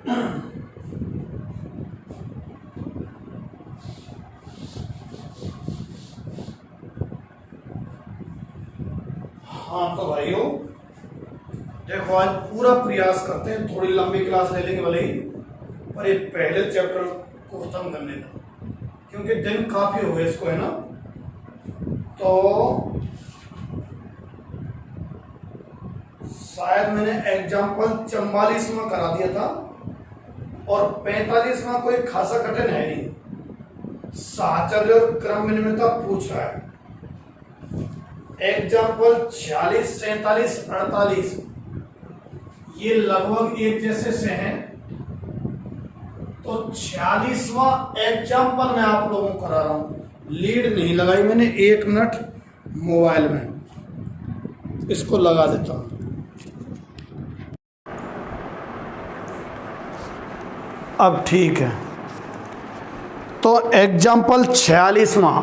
हाँ तो भाइयों देखो, आज पूरा प्रयास करते हैं, थोड़ी लंबी क्लास ले लेंगे भले ही, पर ये पहले चैप्टर को खत्म करने का, क्योंकि दिन काफी हो गए इसको, है ना। तो शायद मैंने एग्जाम्पल 44वां करा दिया था और 45वां कोई खासा कठिन है नहीं। साहचर्य और क्रम विनिमयता पूछ रहा है। एग्जाम्पल 46, 47, 48 ये लगभग एक जैसे से हैं। तो 46वां एग्जाम्पल मैं आप लोगों को करा रहा हूं। लीड नहीं लगाई मैंने, 1 मिनट मोबाइल में इसको लगा देता हूं। अब ठीक है, तो एग्जाम्पल 46वां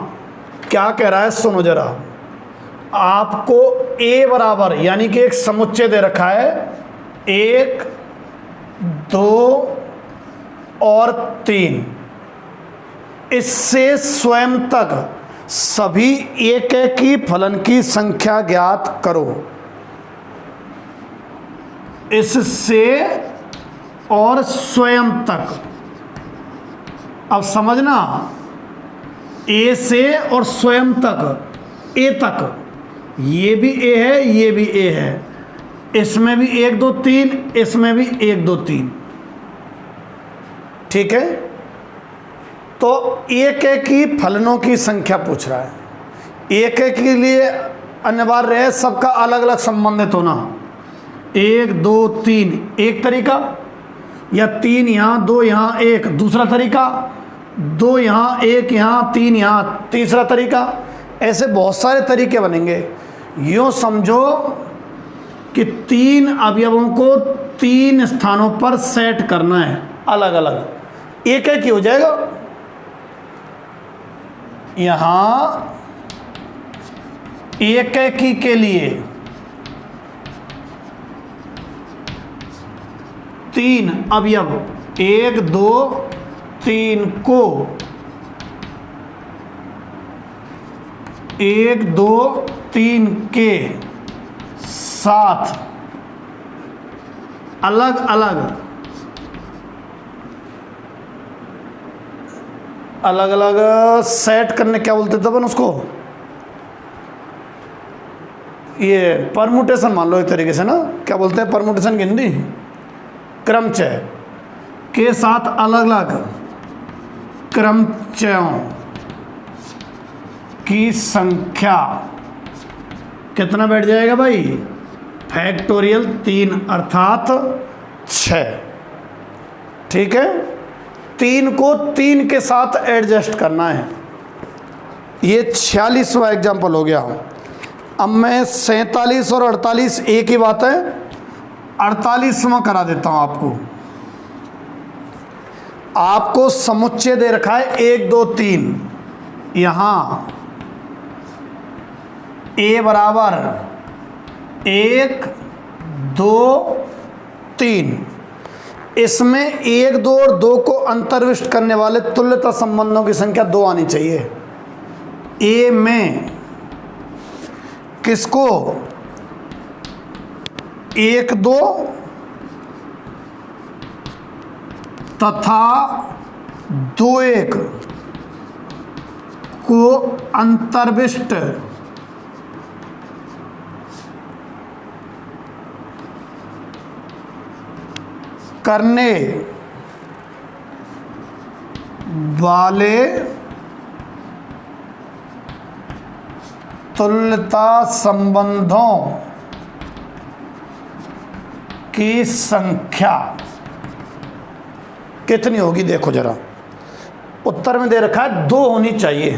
क्या कह रहा है सुनो जरा। आपको ए बराबर यानी कि एक समुच्चय दे रखा है, 1, 2 और 3। इससे स्वयं तक सभी एक की फलन की संख्या ज्ञात करो। इससे और स्वयं तक, अब समझना, ए से और स्वयं तक, ए तक, ये भी ए है, ये भी ए है, इसमें भी 1 2 3, इसमें भी 1 2 3, ठीक है। तो एक की फलनों की संख्या पूछ रहा है। एक के लिए अनिवार्य है सबका अलग अलग संबंधित होना। 1 2 3 एक तरीका, या 3 यहाँ 2 यहाँ 1 दूसरा तरीका, 2 यहाँ 1 यहाँ 3 यहाँ तीसरा तरीका। ऐसे बहुत सारे तरीके बनेंगे। यूँ समझो कि 3 अवयवों को 3 स्थानों पर सेट करना है अलग अलग, एक ही हो जाएगा। यहाँ एक की के लिए 3 अवयव 1 2 3 को 1 2 3 के साथ अलग अलग सेट करने, क्या बोलते थे अपन उसको, ये परमुटेशन मान लो एक तरीके से ना, क्या बोलते हैं परमुटेशन की हिंदी, क्रमचय के साथ अलग अलग क्रमचयों की संख्या कितना बैठ जाएगा भाई, फैक्टोरियल 3 अर्थात 6, ठीक है। 3 को 3 के साथ एडजस्ट करना है। ये 46वां एग्जाम्पल हो गया। अब मैं 47 और 48 एक ही बात है, 48वां करा देता हूं आपको। आपको समुच्चय दे रखा है 1 2 3, यहां ए बराबर 1 2 3, इसमें 1 2 और 2 को अंतर्विष्ट करने वाले तुल्यता संबंधों की संख्या 2 आनी चाहिए। ए में किसको 1 2 तथा 2 1 को अंतर्विष्ट करने वाले तुल्यता संबंधों की संख्या कितनी होगी, देखो जरा। उत्तर में दे रखा है 2 होनी चाहिए।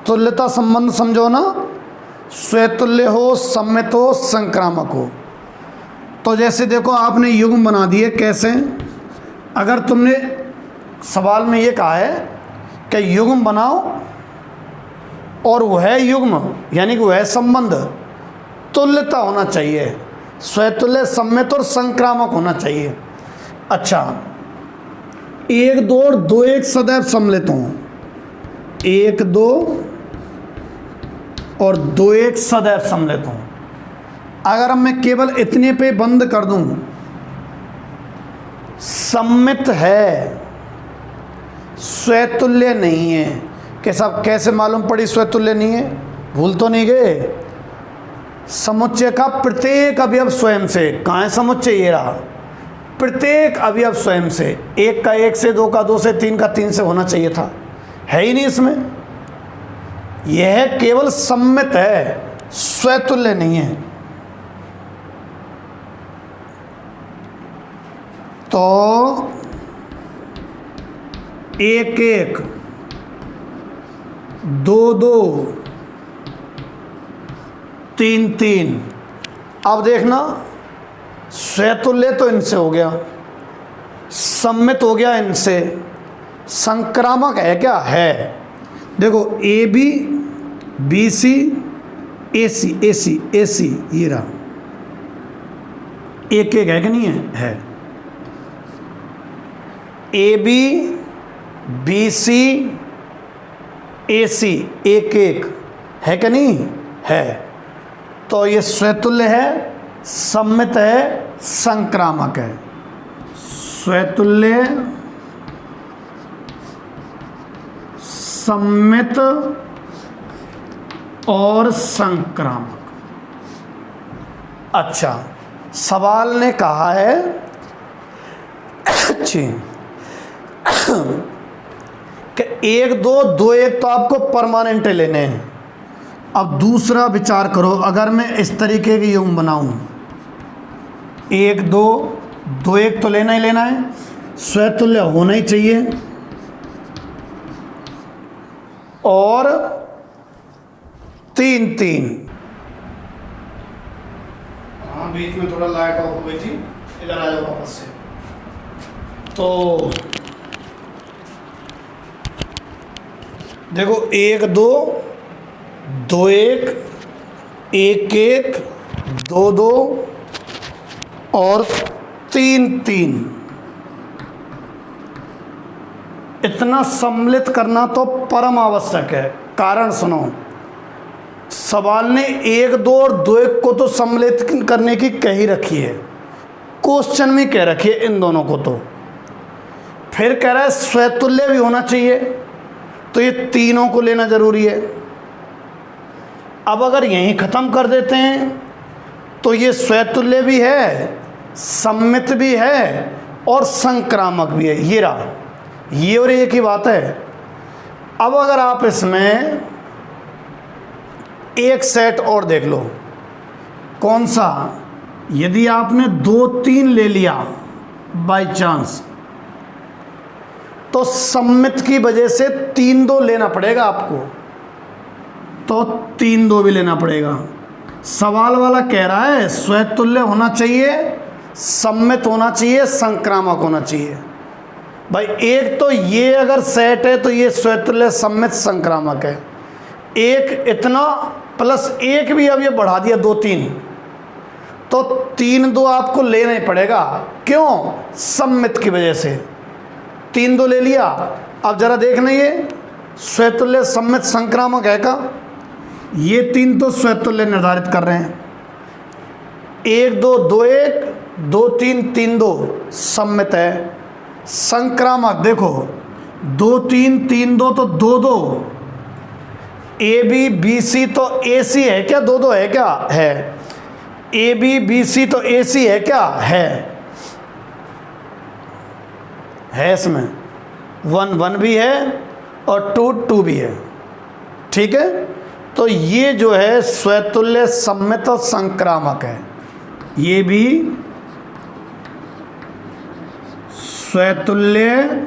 तुल्यता संबंध समझो ना, स्वतुल्य हो, सम्मित हो, संक्रामक हो। तो जैसे देखो आपने युग्म बना दिए, कैसे, अगर तुमने सवाल में ये कहा है कि युग्म बनाओ और वह युग्म यानी कि वह संबंध तुल्यता होना चाहिए, स्वतुल्य, सम्मित और संक्रामक होना चाहिए। अच्छा, 1 2 और 2 1 सदैव सम्मिलित हों, 1 2 और 2 1 सदैव सम्मिलित हों। अगर मैं केवल इतने पे बंद कर दूं, सम्मित है, स्वतुल्य नहीं है, कि साहब कैसे मालूम पड़ी स्वतुल्य नहीं है? भूल तो नहीं गए? समुच्चय का प्रत्येक अवयव स्वयं से, कहाँ है समुच्चय? ये रहा, प्रत्येक अवयव स्वयं से, 1 का 1 से, 2 का 2 से, 3 का 3 से होना चाहिए था, है ही नहीं इसमें। यह केवल सम्मित है, स्वतुल्य नहीं है। तो 1 1 2 2 3 3। अब देखना, स्वतुल्य तो इनसे हो गया, सम्मित हो गया इनसे, संक्रामक है क्या? है। देखो ए बी बी सी ए सी ए सी ए सी, ये रहा, 1 1 है कि नहीं है? है। ए बी बी सी ए सी 1 1 है कि नहीं? है। तो ये स्वतुल्य है, सम्मित है, संक्रामक है। स्वतुल्य, सम्मित और संक्रामक। अच्छा, सवाल ने कहा है कि 1 2 2 1 तो आपको परमानेंट लेने हैं। अब दूसरा विचार करो, अगर मैं इस तरीके की युग्म बनाऊं, 1 2 2 1 तो लेना ही लेना है, स्वतुल्य होना ही चाहिए, और 3 3। हाँ, बीच में थोड़ा लाइट ऑफ हो गई थी, इधर आ जाओ वापस से। तो देखो 1 2 2 1 1 1 2 2 और 3 3, इतना सम्मिलित करना तो परम आवश्यक है। कारण सुनो, सवाल ने 1 2 और 2 1 को तो सम्मिलित करने की कह ही रखी है, क्वेश्चन में कह रखी है इन दोनों को, तो फिर कह रहा है स्वतुल्य भी होना चाहिए, तो ये तीनों को लेना जरूरी है। अब अगर यहीं ख़त्म कर देते हैं तो ये स्वतुल्य भी है, सम्मित भी है और संक्रामक भी है। ये रहा, ये और एक ही बात है। अब अगर आप इसमें एक सेट और देख लो, कौन सा? यदि आपने 2 3 ले लिया बाय चांस, तो सम्मित की वजह से 3 2 लेना पड़ेगा आपको, तो 3 2 भी लेना पड़ेगा। सवाल वाला कह रहा है स्वतुल्य होना चाहिए, सम्मित होना चाहिए, संक्रामक होना चाहिए। भाई एक तो ये अगर सेट है तो ये स्वतुल्य, सम्मित, संक्रामक है। एक इतना प्लस एक भी अब ये बढ़ा दिया 2 3, तो 3 2 आपको लेना ही पड़ेगा। क्यों? सम्मित की वजह से 3 2 ले लिया। अब जरा देखना, ये स्वतुल्य, सम्मित, संक्रामक है का? ये 3 तो स्वतुल्य निर्धारित कर रहे हैं, 1 2 2 1 2 3 3 2 सम्मित है। संक्रामक देखो 2 3 3 2 तो 2 2, ए बी बी सी तो ए सी है क्या? 2 2 है क्या? है। ए बी बी सी तो ए सी है क्या? है इसमें 1 1 भी है और 2 2 भी है। ठीक है, तो ये जो है स्वतुल्य, सम्मित और संक्रामक है। ये भी स्वतुल्य,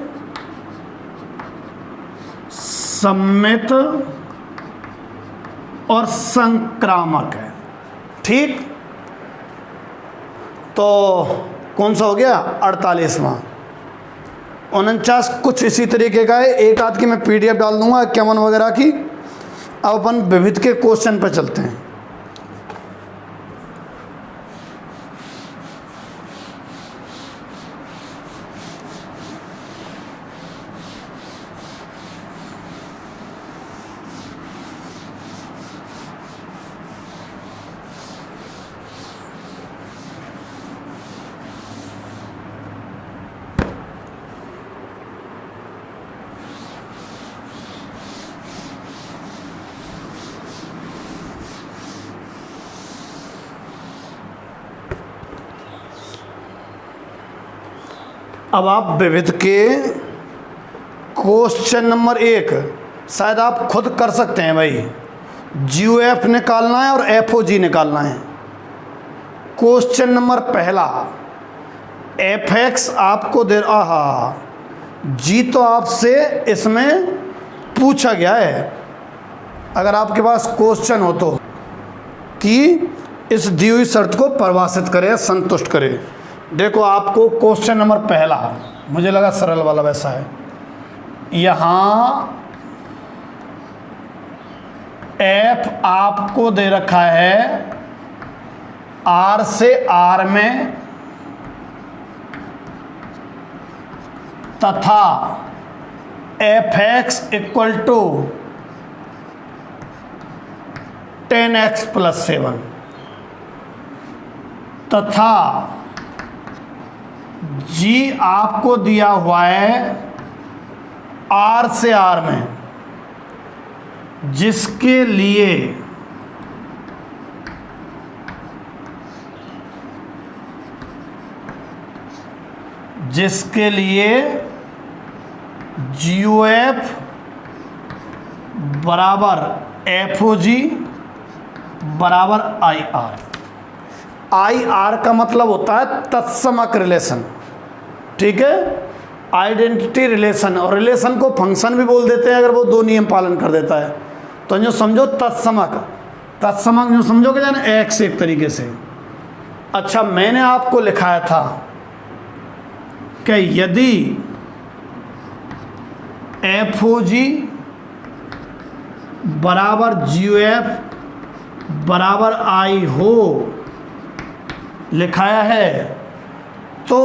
सम्मित और संक्रामक है। ठीक, तो कौन सा हो गया? 48वां। 49 कुछ इसी तरीके का है। एक आध की मैं PDF डाल दूंगा इक्यावन वगैरह की। अब अपन विविध के क्वेश्चन पर चलते हैं। अब आप विविध के क्वेश्चन नंबर 1 शायद आप खुद कर सकते हैं भाई। GOF निकालना है और FOG निकालना है। क्वेश्चन नंबर पहला, fx आपको दे रहा, g तो आपसे इसमें पूछा गया है। अगर आपके पास क्वेश्चन हो तो कि इस दी हुई शर्त को परिभाषित करे, संतुष्ट करे। देखो आपको क्वेश्चन नंबर पहला, मुझे लगा सरल वाला वैसा है। यहाँ f आपको दे रखा है R से R में, तथा fx इक्वल टू 10x + 7, तथा g आपको दिया हुआ है R से R में, जिसके लिए GOF बराबर FOG बराबर IR। IR का मतलब होता है तत्समक रिलेशन, ठीक है, आइडेंटिटी रिलेशन। और रिलेशन को फंक्शन भी बोल देते हैं अगर वो 2 नियम पालन कर देता है। तो जो समझो तत्समक, तत्समक जो समझोगे जाने x एक तरीके से। अच्छा, मैंने आपको लिखाया था कि यदि FOG बराबर GOF बराबर I हो, लिखाया है, तो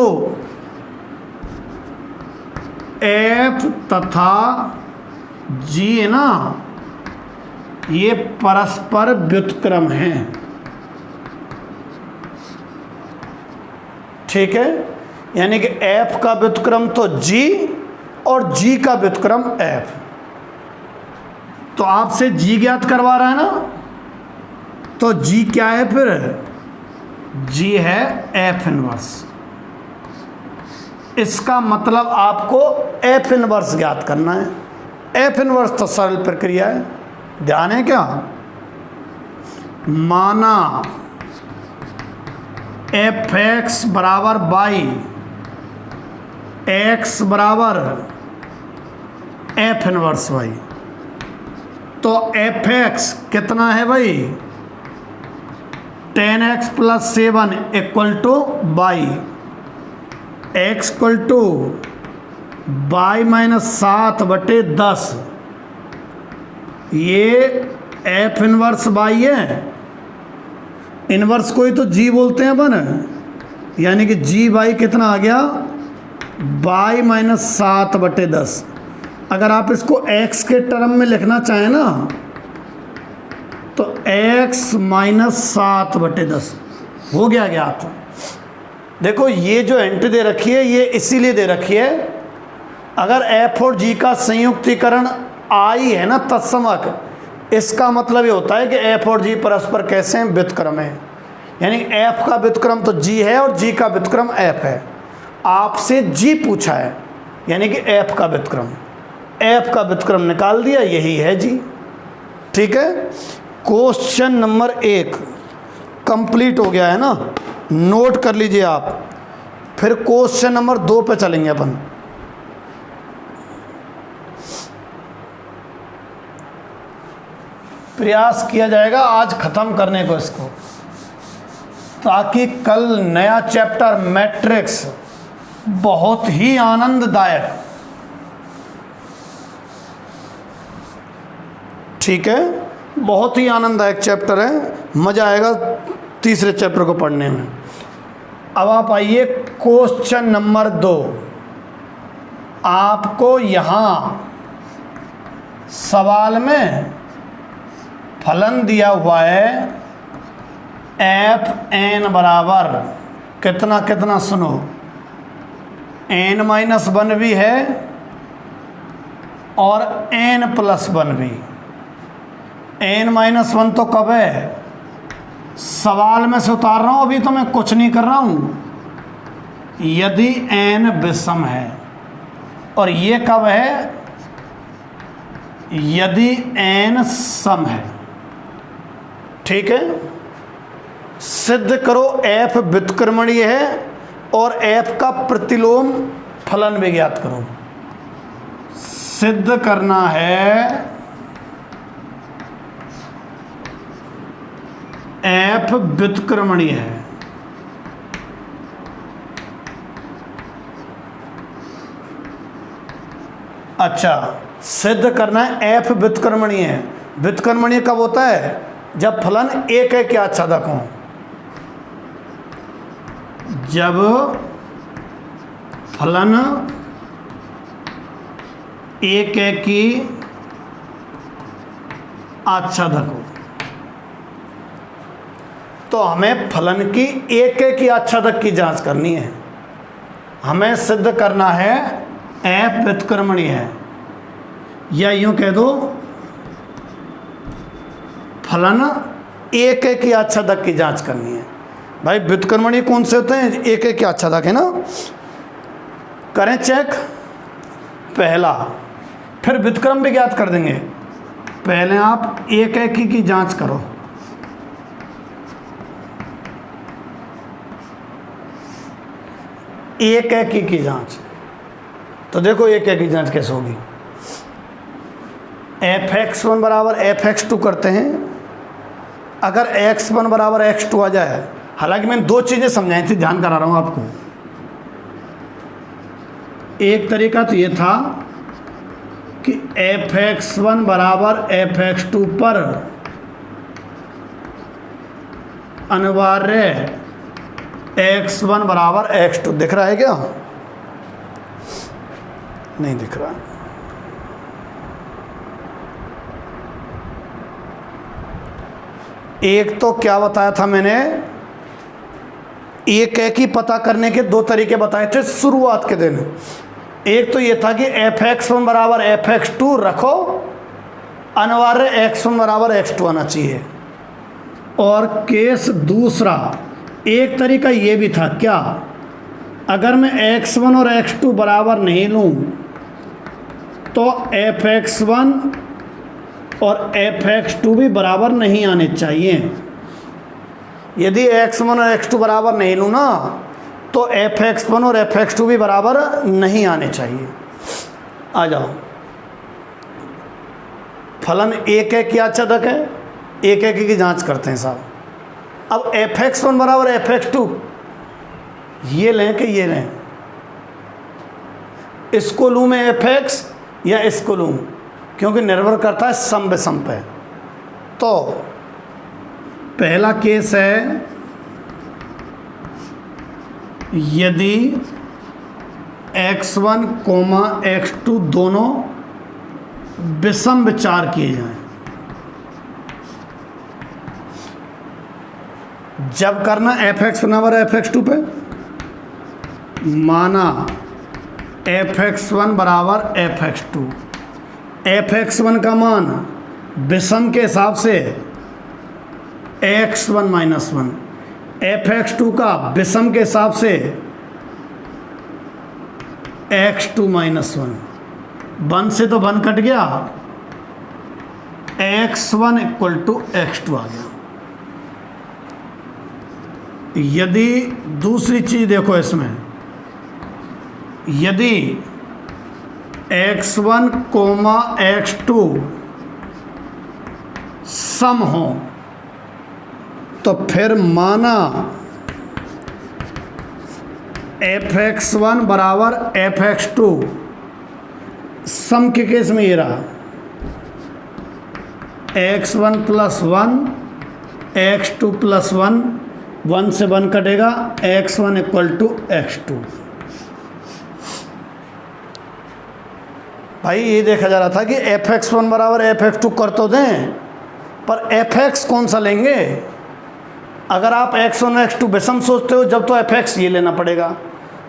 F तथा G है ना, ये परस्पर व्युत्क्रम हैं, ठीक है। यानी कि F का व्युत्क्रम तो G और G का व्युत्क्रम F। तो आपसे G ज्ञात करवा रहा है ना, तो G क्या है फिर? G है F इनवर्स। इसका मतलब आपको F इनवर्स ज्ञात करना है। F इनवर्स तो सरल प्रक्रिया है, ध्यान है क्या? माना fx बराबर y, x बराबर F इनवर्स y, तो fx कितना है भाई? 10x + 7 equal to y, x equal to y - 7/10। ये F इनवर्स y है। इनवर्स को ही तो G बोलते हैं अपन, यानी कि GY कितना आ गया? y - 7/10। अगर आप इसको x के टर्म में लिखना चाहें ना, तो x - 7/10 हो गया ज्ञात। देखो ये जो एंट्री दे रखी है ये इसीलिए दे रखी है, अगर f और g का संयुक्तीकरण I है ना तत्समक, इसका मतलब ये होता है कि f और g परस्पर कैसे हैं? व्युत्क्रम है। यानी f का व्युत्क्रम तो g है और g का व्युत्क्रम f है। आपसे g पूछा है, यानी कि f का व्युत्क्रम, f का व्युत्क्रम निकाल दिया, यही है g, ठीक है। क्वेश्चन नंबर 1 कंप्लीट हो गया है ना, नोट कर लीजिए आप। फिर क्वेश्चन नंबर 2 पे चलेंगे अपन। प्रयास किया जाएगा आज खत्म करने को इसको, ताकि कल नया चैप्टर मैट्रिक्स बहुत ही आनंददायक, ठीक है, बहुत ही आनंददायक चैप्टर है, मज़ा आएगा तीसरे चैप्टर को पढ़ने में। अब आप आइए क्वेश्चन नंबर 2। आपको यहाँ सवाल में फलन दिया हुआ है fn बराबर कितना कितना, सुनो, n-1 भी है और n+1 भी। n-1 तो कब है? सवाल में से उतार रहा हूँ, अभी तो मैं कुछ नहीं कर रहा हूँ। यदि n विषम है, और ये कब है? यदि n सम है। ठीक है, सिद्ध करो f व्युत्क्रमणीय है और f का प्रतिलोम फलन भी ज्ञात करो। सिद्ध करना है f व्युत्क्रमणीय है। अच्छा, सिद्ध करना है f व्युत्क्रमणीय है। व्युत्क्रमणीय कब होता है? जब फलन एक है के आच्छादक हो। जब फलन एक है की आच्छादक हो, तो हमें फलन की एक है की आच्छादक की जांच करनी है। हमें सिद्ध करना है f व्युत्क्रमणीय है, या यूं कह दो फलन एक है की आच्छादक की जांच करनी है। भाई व्युत्क्रमणीय कौन से होते हैं? एक है की आच्छादक है ना। करें चेक। पहला, फिर व्युत्क्रम भी ज्ञात कर देंगे। पहले आप एक एकी की जांच करो। एक एकी की जांच, तो देखो एक एकी जांच कैसे होगी। fx1 बराबर fx2 करते हैं। अगर x1 बराबर x2 आ जाए, हालांकि मैंने दो चीज़ें समझाई थी, ध्यान करा रहा हूँ आपको। एक तरीका तो ये था कि fx1 बराबर fx2 पर अनिवार्य x1 बराबर x2 दिख रहा है क्या? नहीं दिख रहा। एक तो क्या बताया था मैंने, एक एकी पता करने के दो तरीके बताए थे शुरुआत के दिन। एक तो ये था कि fx1 बराबर fx2 रखो, अनिवार्य x1 बराबर x2 आना चाहिए। और केस दूसरा, एक तरीका ये भी था क्या, अगर मैं x1 और x2 बराबर नहीं लूँ तो fx1 और fx2 भी बराबर नहीं आने चाहिए। यदि x1 और x2 बराबर नहीं लूँ ना, तो fx1 और fx2 भी बराबर नहीं आने चाहिए। आ जाओ, फलन एक है क्या आच्छादक है? एक एक की जांच करते हैं साहब। अब fx1 बराबर fx2, ये लें कि ये लें? इसको लूँ मैं fx या इसको लूँ? क्योंकि निर्भर करता है सम विषम पे। तो पहला केस है, यदि x1, x2 दोनों विषम विचार किए जाएं। जब करना fx बराबर fx2 पे, माना fx1 बराबर fx2, fx1 का मान विषम के हिसाब से x1 माइनस 1, fx2 का विषम के हिसाब से x2 माइनस 1, 1 से तो 1 कट गया, x1 इक्वल टू x2 आ गया। यदि दूसरी चीज देखो इसमें, यदि x1, x2 सम हो, तो फिर माना fx1 बराबर fx2, सम के केस में ये रहा x1 प्लस 1, x2 प्लस 1, 1 से 1 कटेगा, x1 इक्वल टू x2। भाई ये देखा जा रहा था कि fx1 बराबर fx2 कर तो दें, पर fx कौन सा लेंगे? अगर आप x1 x2 विषम सोचते हो जब, तो fx ये लेना पड़ेगा।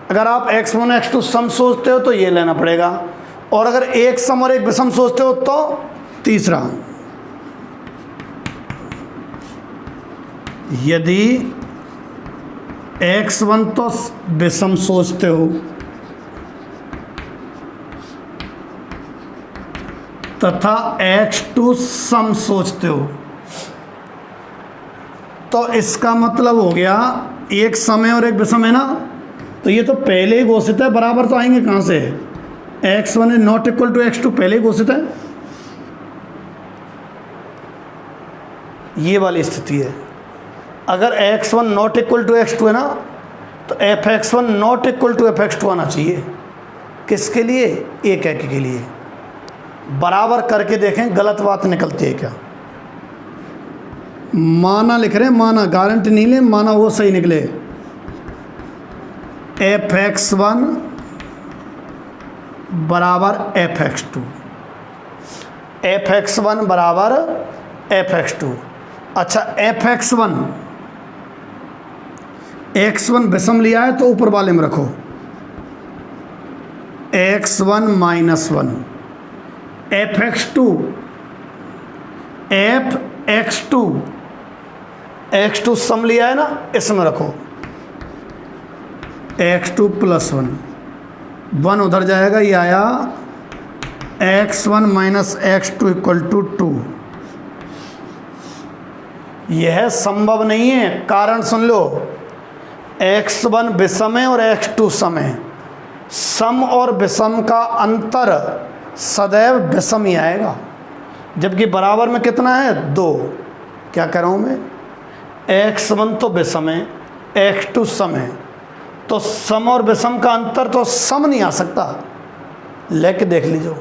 अगर आप x1 x2 सम सोचते हो तो ये लेना पड़ेगा। और अगर एक सम और एक विषम सोचते हो तो तीसरा, यदि x1 तो विषम सोचते हो तथा x2 सम सोचते हो, तो इसका मतलब हो गया एक सम है और एक विषम है ना, तो ये तो पहले ही घोषित है, बराबर तो आएंगे कहाँ से? x1 is not equal to x2 पहले ही घोषित है, ये वाली स्थिति है। अगर x1 not equal to x2 है ना, तो fx1 not equal to fx2 आना चाहिए। किसके लिए? एक के लिए। बराबर करके देखें गलत बात निकलती है क्या। माना लिख रहे हैं, माना, गारंटी नहीं ले, माना वो सही निकले। fx1 बराबर fx2, fx1 बराबर fx2। अच्छा, x1 विषम लिया है तो ऊपर वाले में रखो, x1 माइनस 1, x2 सम लिया है ना, इसमें रखो, x2 प्लस 1 उधर जाएगा, ये आया x1 minus x2 equal to 2। यह संभव नहीं है, कारण सुन लो, x1 विषम है और x2 सम है। सम और विषम का अंतर सदैव विषम ही आएगा, जबकि बराबर में कितना है? 2। क्या कर रहा हूँ मैं? x1 तो विषम है, x2 सम है, तो सम और विषम का अंतर तो सम नहीं आ सकता, लेके देख लीजिए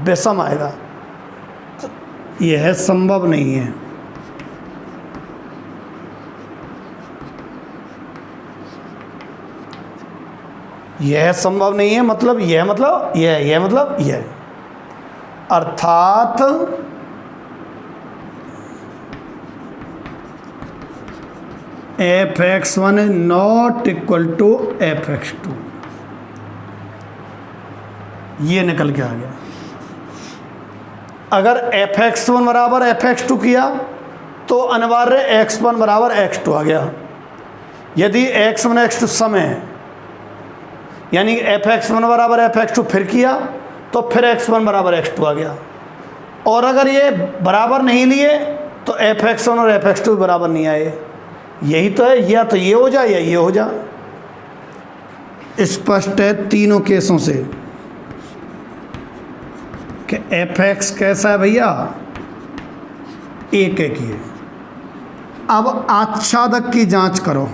विषम आएगा, तो यह संभव नहीं है। यह संभव नहीं है मतलब यह मतलब यह मतलब यह, अर्थात fx1 is not equal to fx2, ये निकल के आ गया। अगर fx1 बराबर fx2 किया तो अनिवार्य x1 बराबर x2 आ गया। यदि x1 x2 सम है, यानी fx1 बराबर fx2 फिर किया तो फिर x1 बराबर x2 आ गया। और अगर ये बराबर नहीं लिए तो fx1 और fx2 बराबर नहीं आए। यही तो है, या तो ये हो जाए या ये हो जाए। स्पष्ट है तीनों केसों से कि fx कैसा है भैया? एक ही है। अब आच्छादक की जांच करो।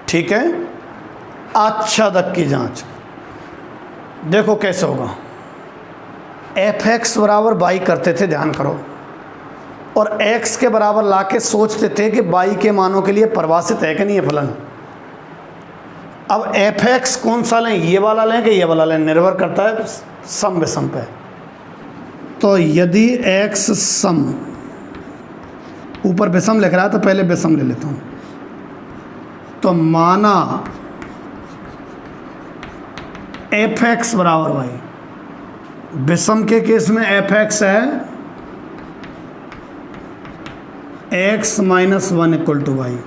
ठीक है, आच्छादक की जांच देखो कैसे होगा। fx बराबर y करते थे, ध्यान करो, और x के बराबर लाके सोचते थे कि y के मानों के लिए परिभाषित है कि नहीं है फलन। अब fx कौन सा लें, ये वाला लें कि ये वाला लें, निर्भर करता है सम विषम पे। तो यदि x सम, ऊपर विषम लिख रहा है तो पहले विषम ले लेता हूँ, तो माना fx बराबर y, विषम के केस में fx है x minus 1 equal to y.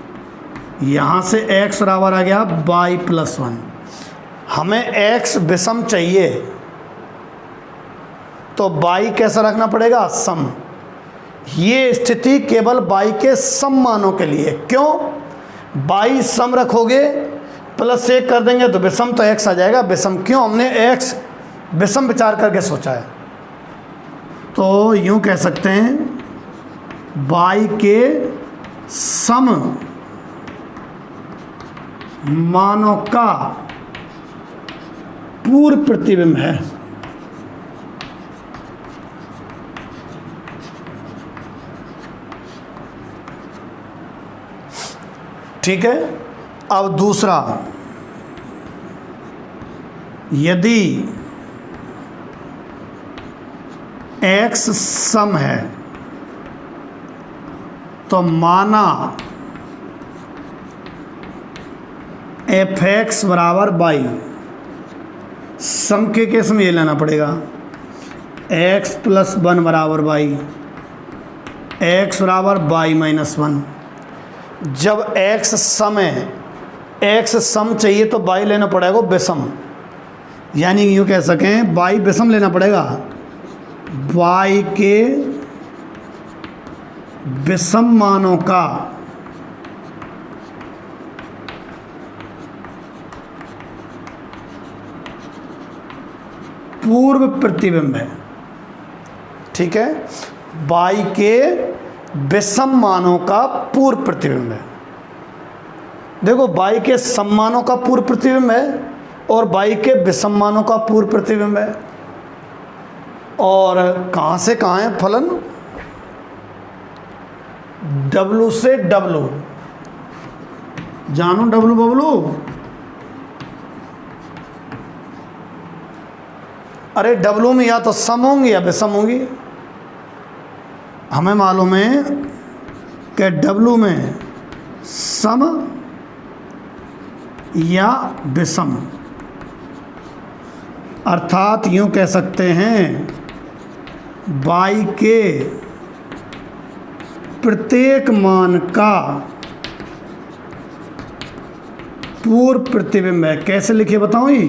यहाँ से x बराबर आ गया y प्लस 1। हमें x विषम चाहिए तो y कैसा रखना पड़ेगा? सम। ये स्थिति केवल y के सम मानों के लिए। क्यों? y सम रखोगे प्लस 1 कर देंगे तो विषम, तो x आ जाएगा विषम। क्यों? हमने x विषम विचार करके सोचा है। तो यूं कह सकते हैं y के सम मानों का पूर्व प्रतिबिंब है। ठीक है। अब दूसरा, यदि x सम है तो माना fx बराबर y। सम के केस में ये लेना पड़ेगा, एक्स प्लस वन बराबर वाई, एक्स बराबर वाई माइनस वन। जब एक्स सम है, एक्स सम चाहिए तो वाई लेना पड़ेगा विषम, यानी यूँ कह सकें वाई विषम लेना पड़ेगा। वाई के विषम मानों का पूर्व प्रतिबिंब है। ठीक है, वाई के विषम मानों का पूर्व प्रतिबिंब है। देखो वाई के सम मानों का पूर्व प्रतिबिंब है और वाई के विषम मानों का पूर्व प्रतिबिंब है। और कहाँ से कहाँ है फलन? W से W, जानो W बबलू। अरे W में या तो सम होंगी या विषम होंगी। हमें मालूम है कि W में सम या विषम, अर्थात यूँ कह सकते हैं वाई के प्रत्येक मान का पूर्व प्रतिबिंब है। कैसे लिखे बताऊं? ये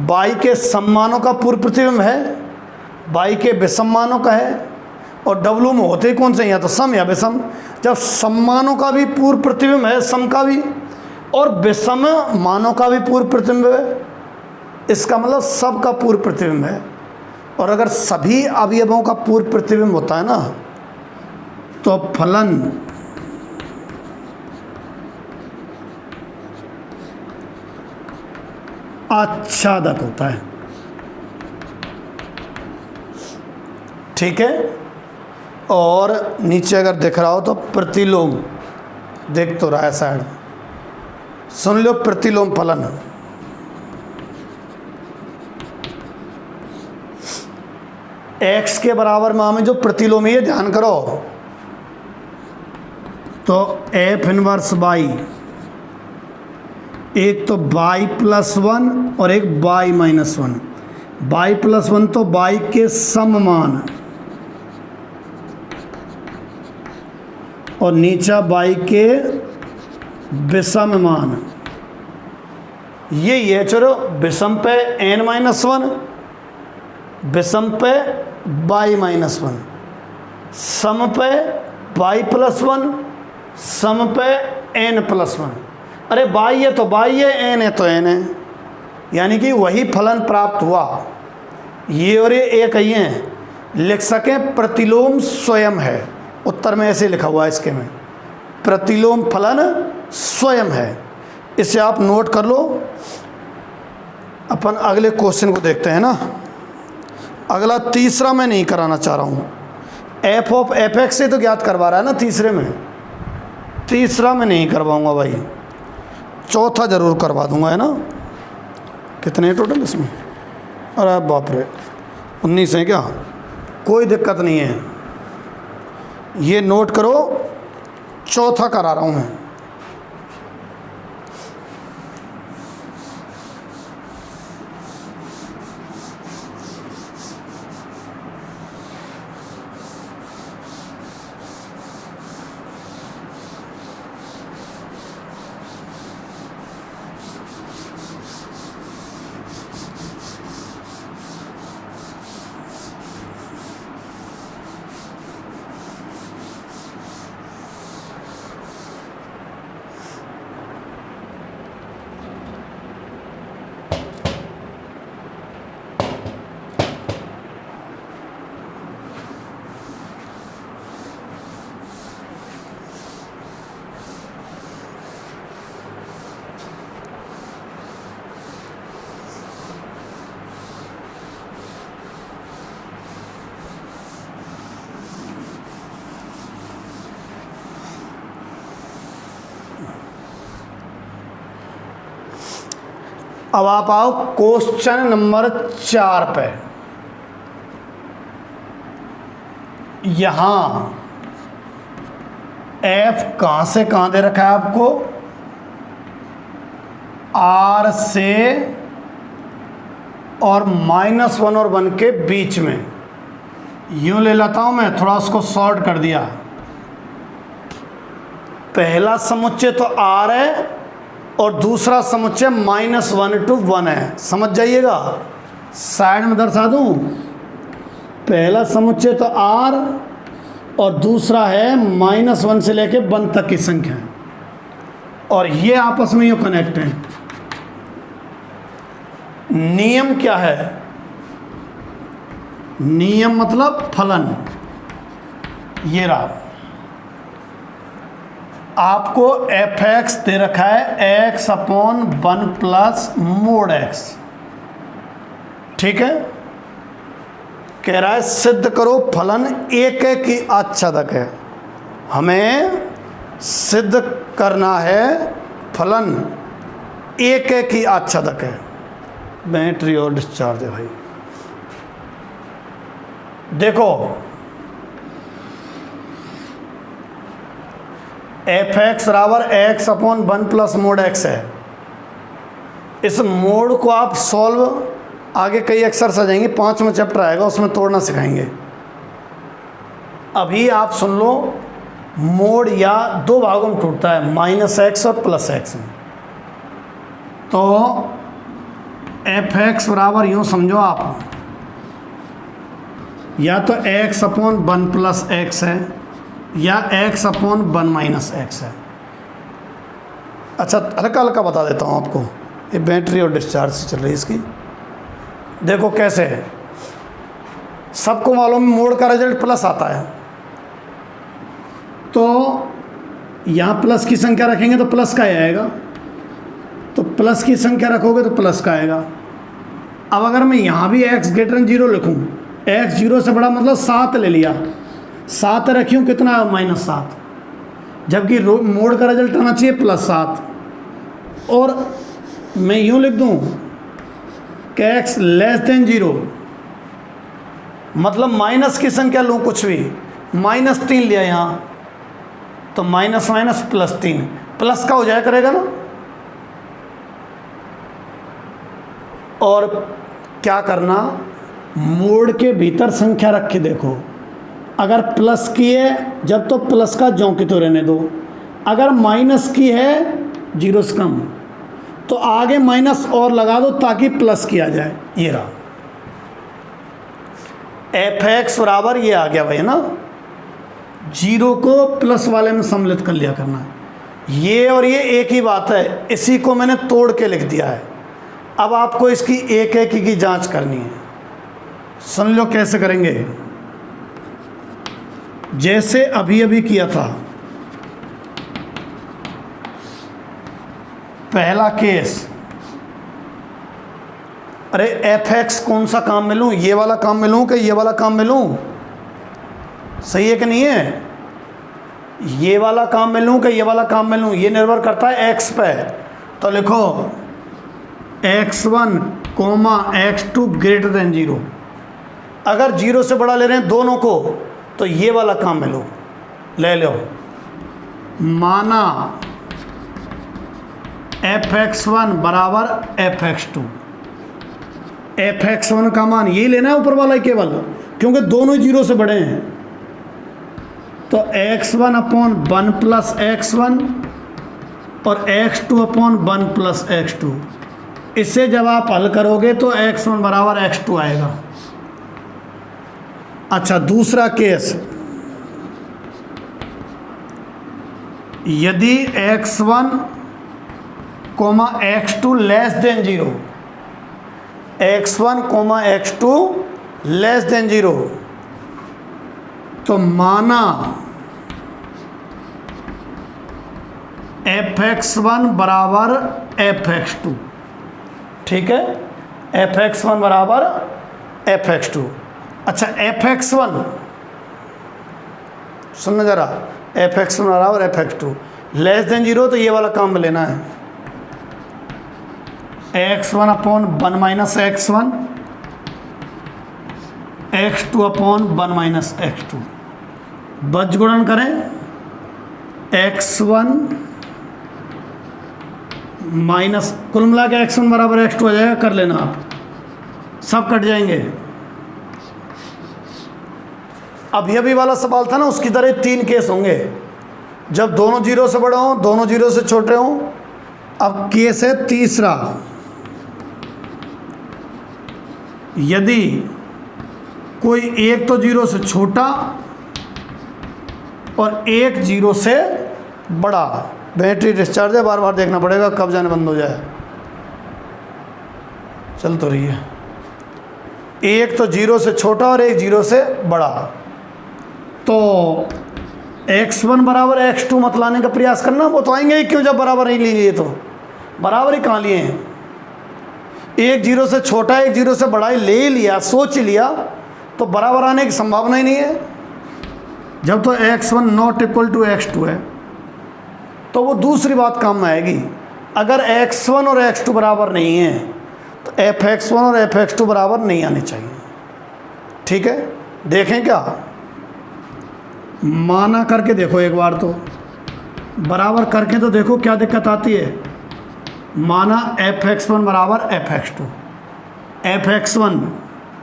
वाई के सम मानों का पूर्व प्रतिबिंब है, वाई के विषम मानों का है, और डब्लू में होते ही कौन से, या तो सम या विषम। जब सम मानों का भी पूर्व प्रतिबिंब है, सम का भी, और विषम मानों का भी पूर्व प्रतिबिंब है, इसका मतलब सब का पूर्व प्रतिबिंब है। और अगर सभी अवयवों का पूर्व प्रतिबिंब होता है ना, तो फलन आच्छादक होता है। ठीक है, और नीचे अगर दिख रहा हो तो प्रतिलोम देख तो रहा है साइड, सुन लो प्रतिलोम फलन। एक्स के बराबर में हमें जो प्रतिलोम है, ये ध्यान करो, तो एफ इनवर्स वाई, एक तो वाई प्लस वन और एक y minus one. Y plus one तो वाई के सममान और नीचा वाई के विषम मान। ये चलो विषम पे एन माइनस वन, विषम पे वाई माइनस वन, सम पे वाई प्लस वन, सम पे एन प्लस वन। अरे वाई है तो वाई है, एन है तो एन है, यानी कि वही फलन प्राप्त हुआ। ये और ये एक ही हैं, लिख सकें प्रतिलोम स्वयं है। उत्तर में ऐसे लिखा हुआ है इसके में, प्रतिलोम फलन स्वयं है। इसे आप नोट कर लो। अपन अगले क्वेश्चन को देखते हैं ना। अगला तीसरा मैं नहीं कराना चाह रहा हूँ, एफ ऑफ एफ एक्स से तो ज्ञात करवा रहा है ना तीसरे में, तीसरा मैं नहीं करवाऊँगा भाई, चौथा ज़रूर करवा दूंगा, है ना। कितने टोटल इसमें? अरे बाप रे, 19 है क्या? कोई दिक्कत नहीं है, ये नोट करो, चौथा करा रहा हूँ मैं। अब आप आओ क्वेश्चन नंबर 4 पे। यहां एफ कहां से कहां दे रखा है आपको? आर से और -1 और 1 के बीच में, यूँ ले लेता हूँ मैं, थोड़ा उसको शॉर्ट कर दिया। पहला समुच्चय तो R है और दूसरा समुच्चय -1 to 1 है, समझ जाइएगा। साइड में दर्शा दूँ, पहला समुच्चय तो R और दूसरा है -1 से लेके 1 तक की संख्या, और ये आपस में यूँ कनेक्ट हैं। नियम क्या है? नियम मतलब फलन। ये रहा, आपको f(x) दे रखा है x/1 प्लस मोड x, ठीक है। कह रहा है सिद्ध करो फलन एक की आच्छादक है। हमें सिद्ध करना है फलन एक की आच्छादक है। बैटरी और डिस्चार्ज है भाई। देखो f(x) बराबर x/1 प्लस मोड x है। इस मोड को आप सॉल्व, आगे कई एक्सरसाइज आएंगे, 5वां चैप्टर आएगा उसमें तोड़ना सिखाएंगे। अभी आप सुन लो, मोड या दो भागों में टूटता है, -x और +x में। तो f(x) बराबर यूँ समझो आप, या तो x/1 प्लस x है या x/1 x है। अच्छा, हल्का हल्का बता देता हूँ आपको, ये बैटरी और डिस्चार्ज से चल रही है इसकी। देखो कैसे है, सबको मालूम मोड का रिजल्ट प्लस आता है, तो यहाँ प्लस की संख्या रखेंगे तो प्लस का ही आएगा, तो प्लस की संख्या रखोगे तो प्लस का आएगा। अब अगर मैं यहाँ भी x > 0 लिखूँ, x 0 से बड़ा मतलब 7 ले लिया, 7 रखियूँ कितना है -7, जबकि मोड का रिजल्ट आना चाहिए +7। और मैं यूँ लिख दूँ कि x < 0, मतलब माइनस की संख्या लूँ कुछ भी, -3 लिया यहाँ, तो -−+3 प्लस का हो जाया करेगा ना। और क्या करना, मोड के भीतर संख्या रख के देखो, अगर प्लस की है जब तो प्लस का ज्यों की तो रहने दो, अगर माइनस की है 0 से कम तो आगे माइनस और लगा दो ताकि प्लस किया जाए। ये रहा f(x) बराबर ये आ गया भाई, है ना। 0 को प्लस वाले में सम्मिलित कर लिया करना, ये और ये एक ही बात है, इसी को मैंने तोड़ के लिख दिया है। अब आपको इसकी एक की जांच करनी है, सुन लो कैसे करेंगे। जैसे अभी अभी किया था, पहला केस, अरे f(x) कौन सा काम में लूँ, ये वाला काम में लूँ कि ये वाला काम में लूँ, सही है कि नहीं है। ये वाला काम में लूँ कि ये वाला काम में लूँ, ये निर्भर करता है x पे। तो लिखो x1, x2 > 0। अगर 0 से बड़ा ले रहे हैं दोनों को तो ये वाला काम में लो, ले लो। माना f(x1) बराबर f(x2), f(x1) का मान ये लेना है ऊपर वाला केवल, क्योंकि दोनों 0 से बड़े हैं। तो x1/1 प्लस x1 और x2/1 प्लस x2, इससे जब आप हल करोगे तो x1 बराबर x2 आएगा। अच्छा, दूसरा केस, यदि x1, x2 < 0, x1, x2 < 0, तो माना f(x1) बराबर f(x2), ठीक है, f(x1) बराबर f(x2). अच्छा, f(x1) सुनना जरा, f(x1) बराबर f(x2) < 0, तो ये वाला काम लेना है, x1/1 - x1, x2/1 - x2, बज गुणन करें, x1 माइनस, कुल मिला के x1 बराबर x2 आ जाएगा, कर लेना आप। सब कट जाएंगे। अभी वाला सवाल था ना, उसकी तरह 3 केस होंगे, जब दोनों जीरो से बड़ा हों, दोनों जीरो से छोटे हों। अब केस है तीसरा, यदि कोई एक तो जीरो से छोटा और एक जीरो से बड़ा। बैटरी डिस्चार्ज है, बार बार देखना पड़ेगा कब जाने बंद हो जाए। चल तो रही है। एक तो जीरो से छोटा और एक जीरो से बड़ा, तो x1 बराबर x2 मत लाने का प्रयास करना। वो तो आएंगे ही क्यों जब बराबर नहीं लिए, तो बराबर ही कहाँ लिए हैं। एक जीरो से छोटा एक जीरो से बड़ा ही ले लिया, सोच लिया, तो बराबर आने की संभावना ही नहीं है। जब तो x1 not equal to x2 है, तो वो दूसरी बात काम में आएगी। अगर x1 और x2 बराबर नहीं है तो fx1 और fx2 बराबर नहीं आने चाहिए। ठीक है, देखें क्या, माना करके देखो एक बार, तो बराबर करके तो देखो क्या दिक्कत आती है। माना fx1 बराबर fx2, fx1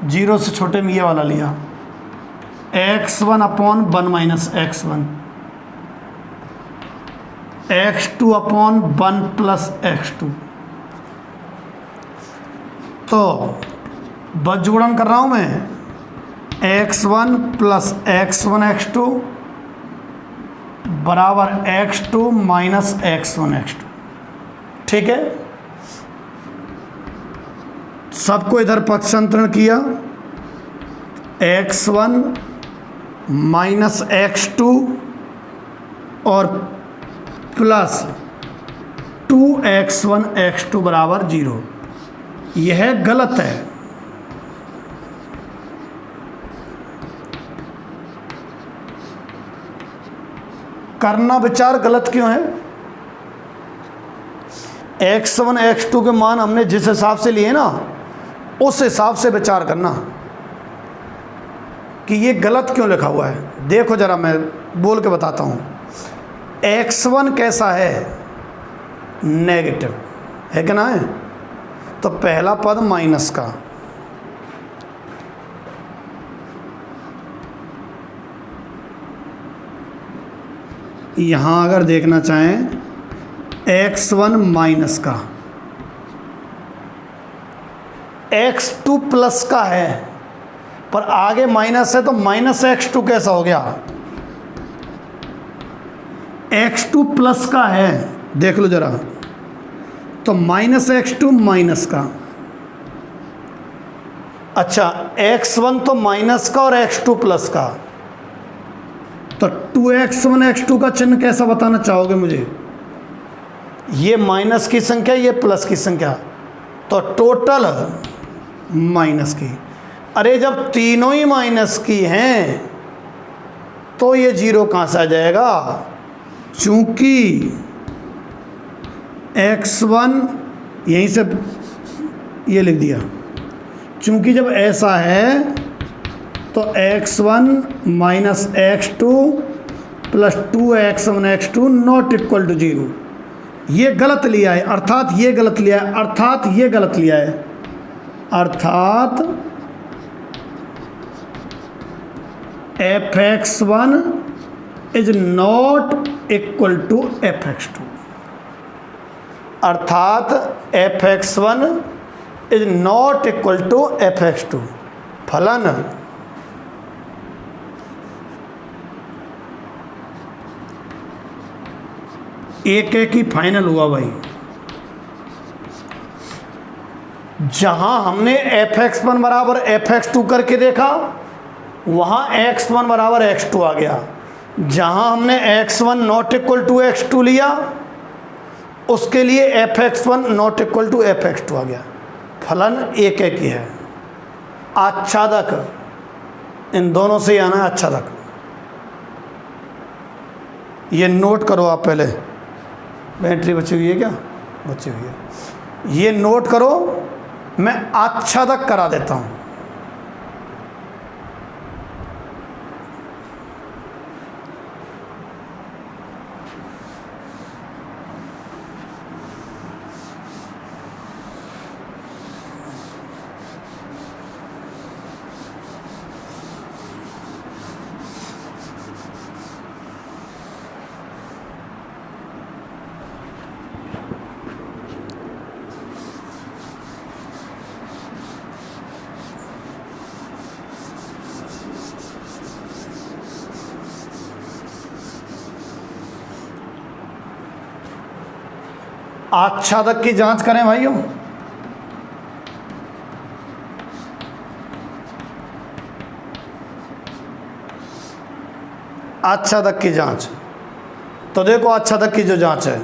जीरो से छोटे में ये वाला लिया, x1 upon 1 minus x1, x2 upon 1 plus x2। तो बज्जुगुणन कर रहा हूँ मैं, x1 प्लस x1 x2 बराबर x2 माइनस x1 x2। ठीक है, सबको इधर पक्षांतरण किया, x1 माइनस x2 और प्लस 2x1 x2 बराबर 0। यह गलत है। करना विचार गलत क्यों है। x1 x2 के मान हमने जिस हिसाब से लिए ना, उस हिसाब से विचार करना कि ये गलत क्यों लिखा हुआ है। देखो जरा, मैं बोल के बताता हूँ। x1 कैसा है, नेगेटिव है कि ना है, तो पहला पद माइनस का, यहाँ अगर देखना चाहें x1 माइनस का, x2 प्लस का है, पर आगे माइनस है, तो माइनस x2 कैसा हो गया, x2 प्लस का है। देख लो जरा, तो माइनस x2 माइनस का। अच्छा, x1 तो माइनस का और x2 प्लस का, तो 2x1 x2 का चिन्ह कैसा बताना चाहोगे मुझे। ये माइनस की संख्या, ये प्लस की संख्या, तो टोटल माइनस की। अरे जब तीनों ही माइनस की हैं तो ये 0 कहाँ से आ जाएगा। चूंकि x1 यहीं से ये लिख दिया, चूंकि जब ऐसा है तो x1 minus x2 plus 2x1 x2 not equal to 0। ये गलत लिया है, अर्थात ये गलत लिया है, अर्थात ये गलत लिया है, अर्थात fx1 is not equal to fx2, अर्थात fx1 is not equal to fx2। फलन एक ही फाइनल हुआ भाई। जहां हमने fx1 बराबर fx2 करके देखा, वहां x1 बराबर x2 आ गया। जहां हमने x1 not equal to x2 लिया, उसके लिए fx1 not equal to fx2 आ गया। फलन एक ही है। आच्छादक इन दोनों से ही आना है, आच्छादक। ये नोट करो आप पहले। बैटरी बची हुई है क्या, बची हुई है। ये नोट करो, मैं आच्छादक करा देता हूँ। आच्छादक की जांच करें भाइयों। आच्छादक की जांच, तो देखो आच्छादक की जो जांच है,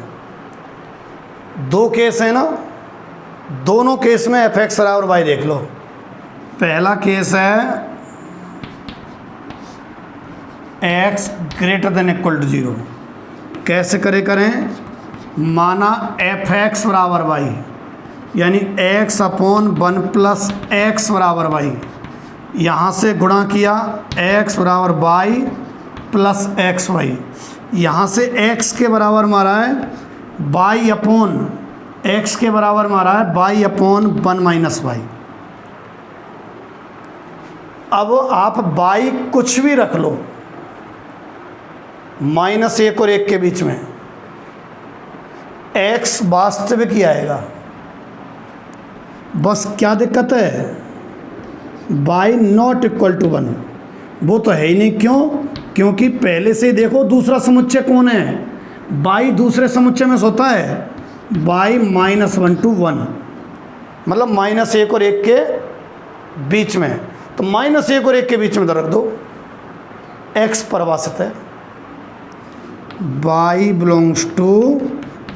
दो केस है ना, दोनों केस में एफ एक्स बराबर वाई देख लो। पहला केस है x greater than equal to 0। कैसे करें, माना एफ एक्स बराबर वाई, यानी एक्स अपॉन 1 प्लस एक्स बराबर वाई, यहाँ से गुणा किया एक्स बराबर वाई प्लस एक्स वाई, यहाँ से एक्स के बराबर मारा है वाई अपॉन एक्स के बराबर मारा है वाई अपॉन 1 माइनस वाई। अब आप वाई कुछ भी रख लो -1 और 1 के बीच में, एक्स वास्तविक ही आएगा। बस क्या दिक्कत है, वाई नॉट इक्वल टू 1, वो तो है ही नहीं। क्यों? क्योंकि पहले से ही देखो दूसरा समुच्चय कौन है, वाई दूसरे समुच्चय में से होता है वाई -1 to 1, मतलब -1 और 1 के बीच में। तो -1 और 1 के बीच में तो रख दो, एक्स परिभाषित है, y बिलोंग्स टू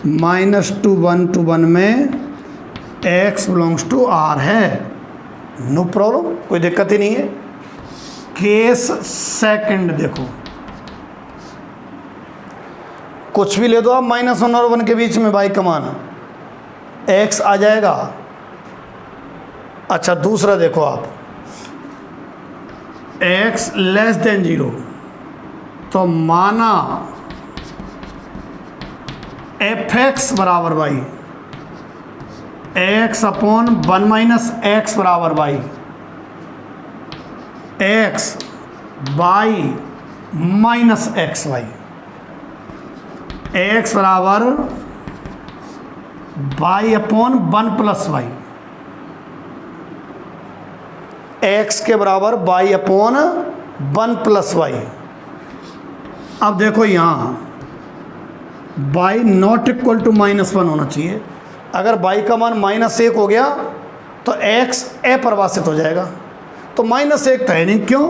-1 to 1 में x बिलोंग्स टू r है, नो प्रॉब्लम, कोई दिक्कत ही नहीं है। केस सेकंड देखो, कुछ भी ले दो आप -1 और 1 के बीच में y का मान, x आ जाएगा। अच्छा दूसरा देखो आप, x लेस देन 0, तो माना एफ एक्स बराबर y, x upon 1 minus x बराबर y, x y minus x y, x बराबर y upon 1 plus y, x के बराबर वाई अपॉन 1 प्लस वाई। अब देखो यहाँ y नॉट इक्वल टू -1 होना चाहिए। अगर y का मान -1 हो गया तो x अपरिभाषित हो जाएगा। तो -1 तो है नहीं, क्यों?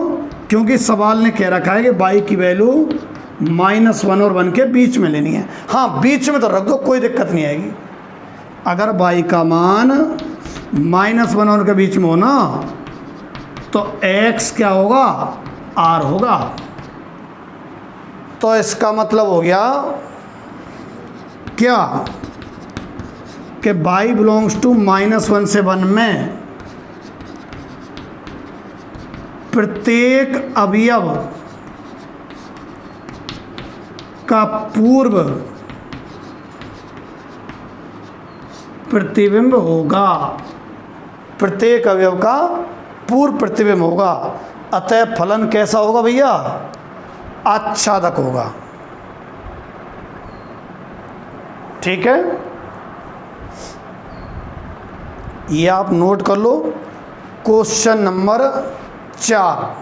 क्योंकि सवाल ने कह रखा है कि y की वैल्यू -1 और 1 के बीच में लेनी है। हाँ बीच में तो रख दो, कोई दिक्कत नहीं आएगी। अगर y का मान -1 और 1 के बीच में हो ना, तो x क्या होगा, r होगा। तो इसका मतलब हो गया क्या कि y बिलोंग्स टू -1 से 1 में प्रत्येक अवयव का पूर्व प्रतिबिंब होगा, प्रत्येक अवयव का पूर्व प्रतिबिंब होगा। अतः फलन कैसा होगा भैया, आच्छादक होगा। ठीक है, ये आप नोट कर लो। क्वेश्चन नंबर 4,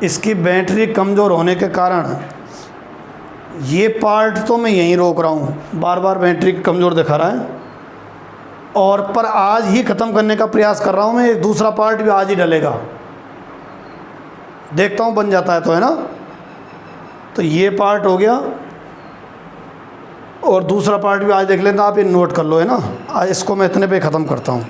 इसकी बैटरी कमज़ोर होने के कारण ये पार्ट तो मैं यहीं रोक रहा हूँ, बार बार बैटरी कमज़ोर दिखा रहा है, और पर आज ही ख़त्म करने का प्रयास कर रहा हूँ मैं। एक दूसरा पार्ट भी आज ही डलेगा, देखता हूँ बन जाता है तो, है ना। तो ये पार्ट हो गया, और दूसरा पार्ट भी आज देख लेना आप, ये नोट कर लो, है ना। आज इसको मैं इतने पे ख़त्म करता हूँ।